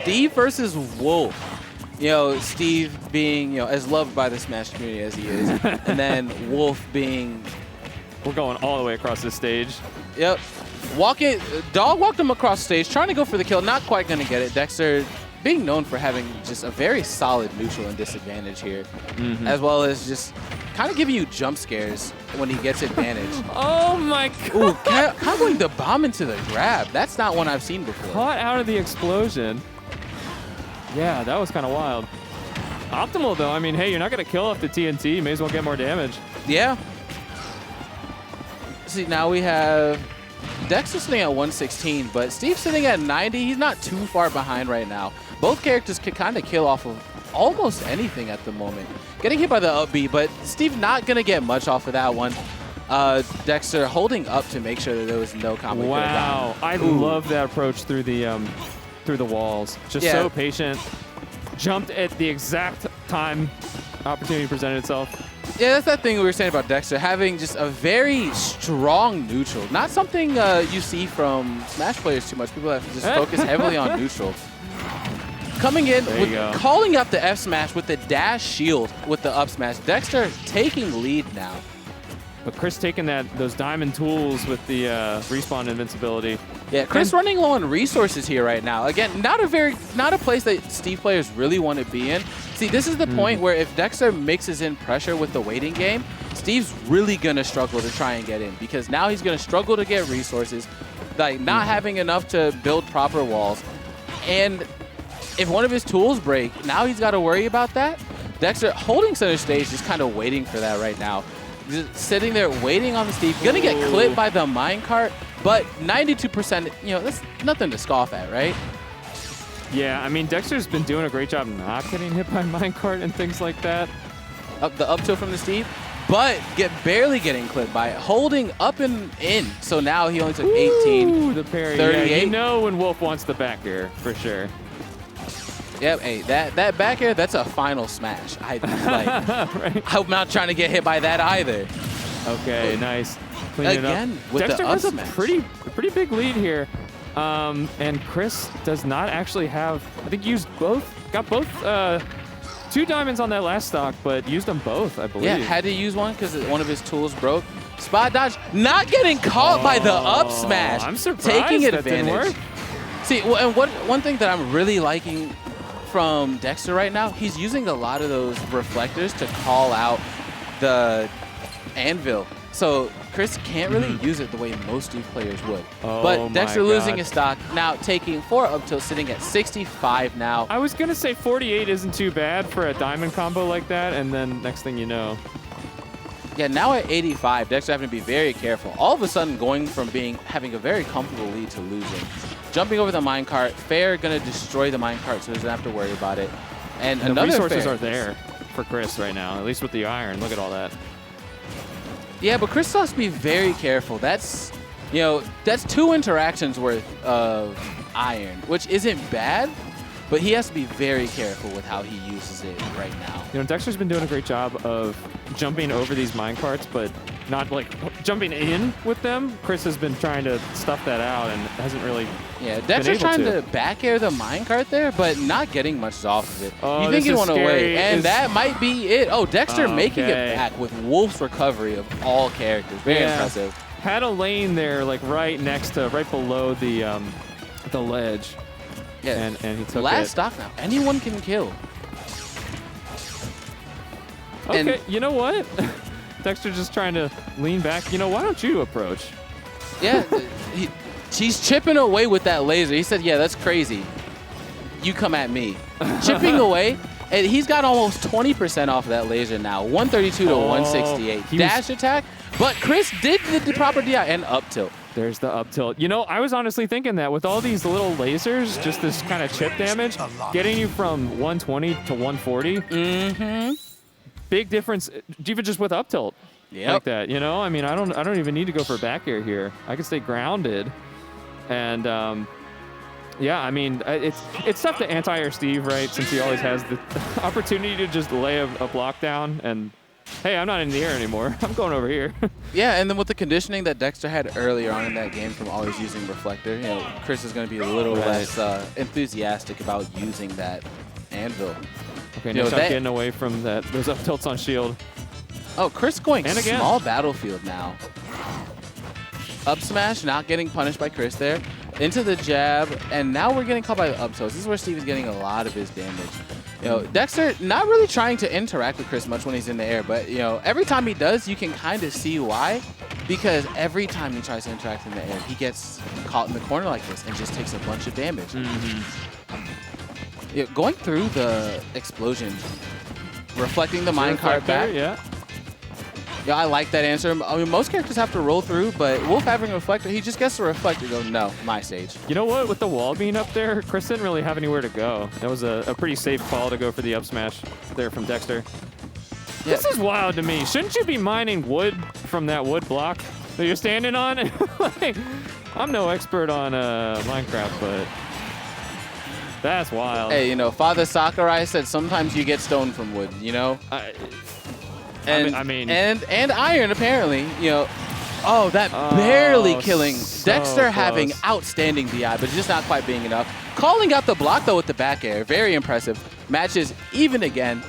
Steve versus Wolf. You know, Steve being, as loved by the Smash community as he is, and then Wolf being... We're going all the way across this stage. Yep. Dog walked him across stage, trying to go for the kill, not quite going to get it. Dexter being known for having just a very solid neutral and disadvantage here, as well as just kind of giving you jump scares when he gets advantage. Oh my god! Ooh, comboing the bomb into the grab. That's not one I've seen before. Caught out of the explosion. Yeah, that was kind of wild. Optimal though. I mean, hey, you're not going to kill off the TNT. You may as well get more damage. Yeah. See, now we have Dexter sitting at 116, but Steve's sitting at 90. He's not too far behind right now. Both characters can kind of kill off of almost anything at the moment. Getting hit by the up B, but Steve not going to get much off of that one. Dexter holding up to make sure that there was no combo. Wow, I love that approach through the walls. Just so patient. Jumped at the exact time opportunity presented itself. Yeah, that's that thing we were saying about Dexter, having just a very strong neutral. Not something you see from Smash players too much. People have to just focus heavily on neutral. Coming in, calling up the F smash with the dash shield with the up smash. Dexter taking lead now. But Chris taking those diamond tools with the respawn invincibility. Yeah, Chris running low on resources here right now. Again, not a place that Steve players really want to be in. See, this is the point where if Dexter mixes in pressure with the waiting game, Steve's really gonna struggle to try and get in, because now he's gonna struggle to get resources, like not having enough to build proper walls. And if one of his tools break, now he's got to worry about that. Dexter holding center stage, just kind of waiting for that right now. Just sitting there waiting on the Steve. Gonna get clipped by the minecart, but 92%, that's nothing to scoff at, right? Yeah, I mean, Dexter's been doing a great job not getting hit by minecart and things like that. The up tilt from the Steve, but barely getting clipped by it. Holding up and in, so now he only took 18. The parry. 38. Yeah, you know when Wolf wants the back air, for sure. Yep, hey, that back air, that's a final smash. Right. I'm not trying to get hit by that either. Okay, nice. Clean it up. With Dexter the up has a smash. pretty big lead here. And Chris does not actually have, I think got both 2 diamonds on that last stock, but used them both, I believe. Yeah, had to use one because one of his tools broke. Spot dodge, not getting caught by the up smash. I'm surprised taking that advantage. didn't work. See, and one thing that I'm really liking from Dexter right now, he's using a lot of those reflectors to call out the anvil. So Chris can't really use it the way most Steve players would. But Dexter losing his stock, now taking 4 up till sitting at 65 now. I was going to say 48 isn't too bad for a diamond combo like that, and then next thing you know. Yeah, now at 85, Dexter having to be very careful. All of a sudden going from having a very comfortable lead to losing. Jumping over the minecart, Fair going to destroy the minecart, so he doesn't have to worry about it. And the another resources Fair. are there for Chris right now, at least with the iron. Look at all that. Yeah, but Chris has to be very careful. That's 2 interactions worth of iron, which isn't bad, but he has to be very careful with how he uses it right now. Dexter's been doing a great job of jumping over these minecarts, but not like jumping in with them. Chris has been trying to stuff that out and hasn't really. Yeah, Dexter's trying to back air the minecart there, but not getting much off of it. Oh, you think he went away, and Is that might be it. Oh, Dexter making it back with Wolf's recovery of all characters. Very impressive. Had a lane there, like right below the ledge. Yeah, and he took last stock now. Anyone can kill. Okay, you know what? Dexter just trying to lean back. Why don't you approach? Yeah, he's chipping away with that laser. He said, yeah, that's crazy. You come at me. Chipping away, and he's got almost 20% off of that laser now. 132 to 168. Dash attack, but Chris did the proper DI and up tilt. There's the up tilt. I was honestly thinking that with all these little lasers, just this kind of chip damage, getting you from 120 to 140. Big difference, even just with up tilt. Like that, I mean, I don't even need to go for back air here. I can stay grounded, and yeah, I mean, it's tough to anti-air Steve, right? Since he always has the opportunity to just lay a block down and hey, I'm not in the air anymore. I'm going over here. Yeah, and then with the conditioning that Dexter had earlier on in that game from always using Reflector, you know, Chris is going to be a little less enthusiastic about using that anvil. Okay, no shot getting away from that. Those up tilts on shield. Oh, Chris going and again. Small battlefield now. Up smash, not getting punished by Chris there. Into the jab, and now we're getting caught by the up tilts. This is where Steve is getting a lot of his damage. You know, Dexter not really trying to interact with Chris much when he's in the air, but, you know, every time he does, you can kind of see why. Because every time he tries to interact in the air, he gets caught in the corner like this and just takes a bunch of damage. Yeah, going through the explosion, reflecting the minecart back. Yeah, I like that answer. I mean, most characters have to roll through, but Wolf having a reflector, he just gets to reflect and go, no, my stage. You know what? With the wall being up there, Chris didn't really have anywhere to go. That was a pretty safe call to go for the up smash there from Dexter. Yeah. This is wild to me. Shouldn't you be mining wood from that wood block that you're standing on? Like, I'm no expert on Minecraft, but that's wild. Hey, you know, Father Sakurai said sometimes you get stone from wood, you know? And iron, apparently, you know. Oh, that barely killing. So Dexter close. having outstanding DI, but just not quite being enough. Calling out the block, though, with the back air. Very impressive. Matches even again.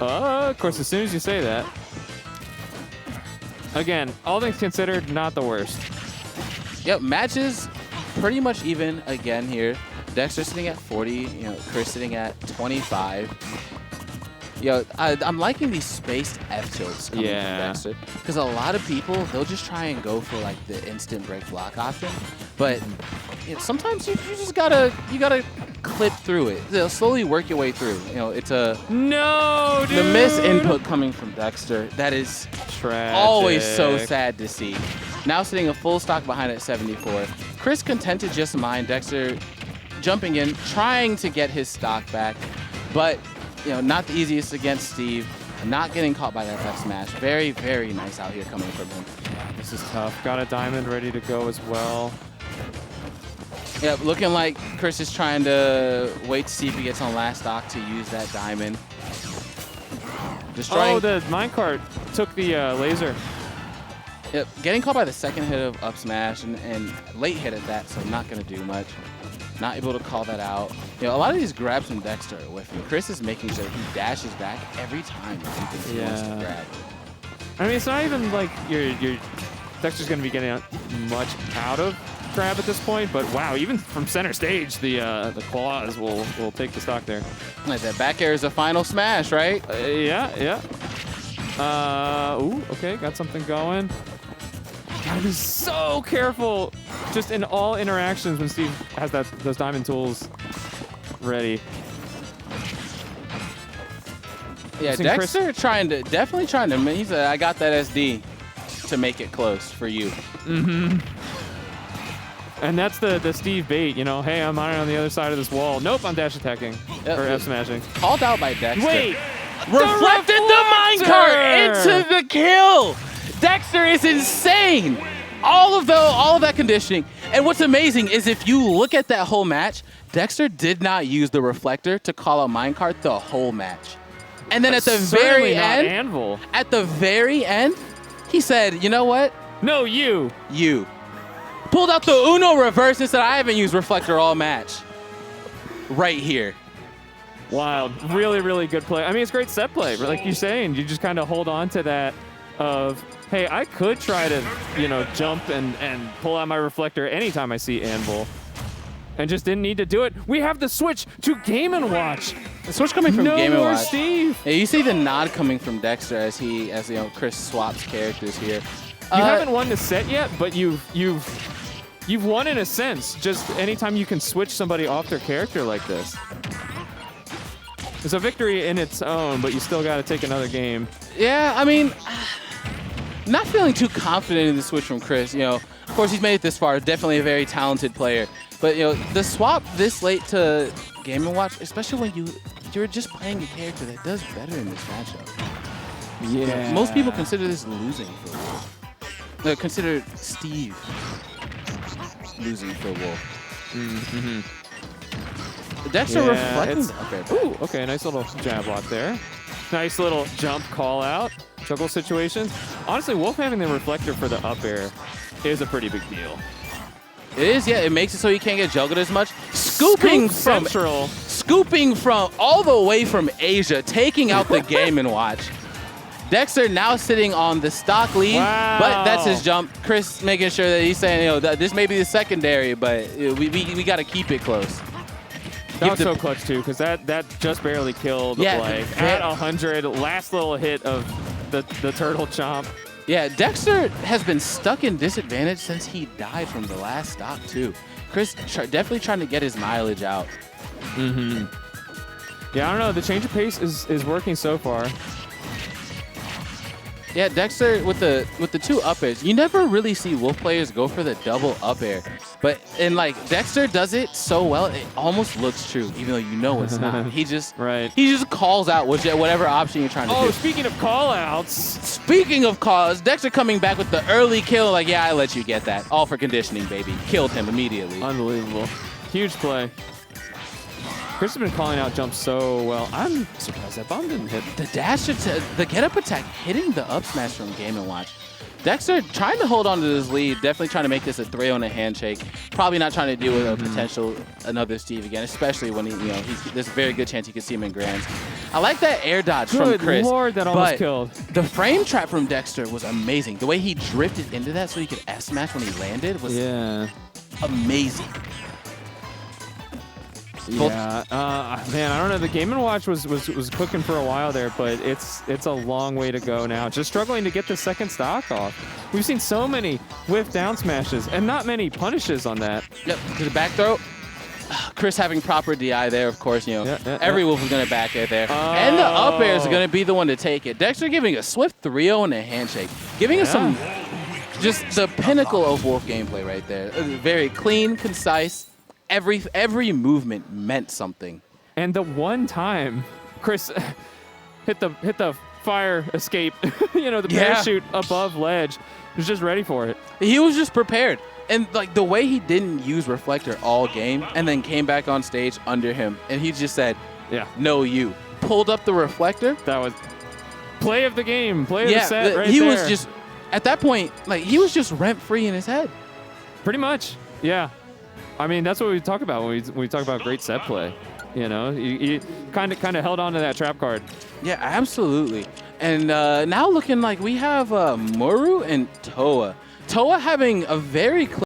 Of course, as soon as you say that. Again, all things considered, not the worst. Yep, matches pretty much even again here. Dexter sitting at 40, you know, Chris sitting at 25. Yo, I'm liking these spaced F tilts coming from Dexter, because a lot of people, they'll just try and go for like the instant break block option, but you know, sometimes you just gotta clip through it. They'll slowly work your way through. You know, it's a the miss input coming from Dexter. That is tragic. Always so sad to see. Now sitting a full stock behind at 74. Chris content to just mine. Dexter jumping in, trying to get his stock back, but you know, not the easiest against Steve. Not getting caught by that F smash. Very, very nice out here coming from him. Yeah, this is tough. Got a diamond ready to go as well. Yeah, looking like Chris is trying to wait to see if he gets on last stock to use that diamond. Oh, the minecart took the laser. Yep, getting caught by the second hit of up smash and late hit at that, so not going to do much. Not able to call that out. You know, a lot of these grabs from Dexter are whiffing. Chris is making sure he dashes back every time he thinks he wants to grab. I mean, it's not even like your Dexter's going to be getting much out of grab at this point, but wow, even from center stage, the claws will take the stock there. Like that back air is a final smash, right? Yeah. Ooh, okay, got something going. Gotta be so careful just in all interactions when Steve has those diamond tools ready. Yeah, Dexter definitely trying to, he said, I got that SD to make it close for you. And that's the Steve bait, you know, hey, I'm on the other side of this wall. Nope, I'm dash attacking, or F smashing. Called out by Dexter. Wait! Reflected the minecart into the kill! Dexter is insane! All of that conditioning. And what's amazing is if you look at that whole match, Dexter did not use the reflector to call out minecart the whole match. And then at the very end, Anvil. At the very end, he said, you know what? No, you. You. Pulled out the Uno reverse and said, I haven't used reflector all match. Right here. Wild. Really, really good play. I mean, it's great set play. Like you're saying, you just kind of hold on to that of, hey, I could try to, you know, jump and pull out my reflector anytime I see Anvil. And just didn't need to do it. We have the switch to Game & Watch. The switch coming from Game & Watch. Steve. Yeah, you see the nod coming from Dexter as you know, Chris swaps characters here. You haven't won the set yet, but you've won in a sense. Just anytime you can switch somebody off their character like this. It's a victory in its own, but you still got to take another game. Yeah, I mean, not feeling too confident in the switch from Chris. You know, of course he's made it this far. Definitely a very talented player. But you know, the swap this late to Game & Watch, especially when you're just playing a character that does better in this matchup. Yeah. Most people consider this losing for Wolf. Consider Steve losing for Wolf. Dexter reflecting. Ooh, okay, nice little jab block there. Nice little jump call out. Juggle situations. Honestly, Wolf having the reflector for the up air is a pretty big deal. It is, yeah. It makes it so you can't get juggled as much. Scooping from all the way from Asia, taking out the Game & Watch. Dexter now sitting on the stock lead, but that's his jump. Chris making sure that he's saying, you know, this may be the secondary, but we got to keep it close. That was so clutch too, because that just barely killed. Like at 100, last little hit of the turtle chomp. Yeah, Dexter has been stuck in disadvantage since he died from the last stock too. Chris definitely trying to get his mileage out. Mm-hmm. Yeah, I don't know. The change of pace is working so far. Yeah, Dexter with the two up airs. You never really see Wolf players go for the double up air, but Dexter does it so well, it almost looks true, even though you know it's not. He just calls out whatever option you're trying to do. Oh, speaking of call outs. Speaking of calls, Dexter coming back with the early kill. Like, yeah, I let you get that. All for conditioning, baby. Killed him immediately. Unbelievable. Huge play. Chris has been calling out jumps so well. I'm surprised that bomb didn't hit. The dash, the get-up attack hitting the up smash from Game & Watch. Dexter trying to hold on to this lead, definitely trying to make this a 3-on a handshake. Probably not trying to deal with a potential another Steve again, especially when there's a very good chance he could see him in grands. I like that air dodge from Chris. Good Lord, that almost killed. The frame trap from Dexter was amazing. The way he drifted into that so he could F smash when he landed was amazing. Yeah, man, I don't know. The Game & Watch was cooking for a while there, but it's a long way to go now. Just struggling to get the second stock off. We've seen so many whiff down smashes and not many punishes on that. Yep, to the back throw. Chris having proper DI there, of course. You know, every Wolf is going to back it there. And the up air is going to be the one to take it. Dexter giving a swift 3-0 and a handshake. Giving us some, just the pinnacle of Wolf gameplay right there. Very clean, concise. Every movement meant something. And the one time Chris hit the fire escape, you know, the parachute above ledge, was just ready for it. He was just prepared. And like the way he didn't use reflector all game and then came back on stage under him and he just said, no, you. Pulled up the reflector. That was play of the game, play of the set right he there. Was just, at that point, like he was just rent-free in his head. Pretty much, yeah. I mean, that's what we talk about when we talk about great set play. You know, you kind of held on to that trap card. Yeah, absolutely. And now looking like we have Muru and Toa. Toa having a very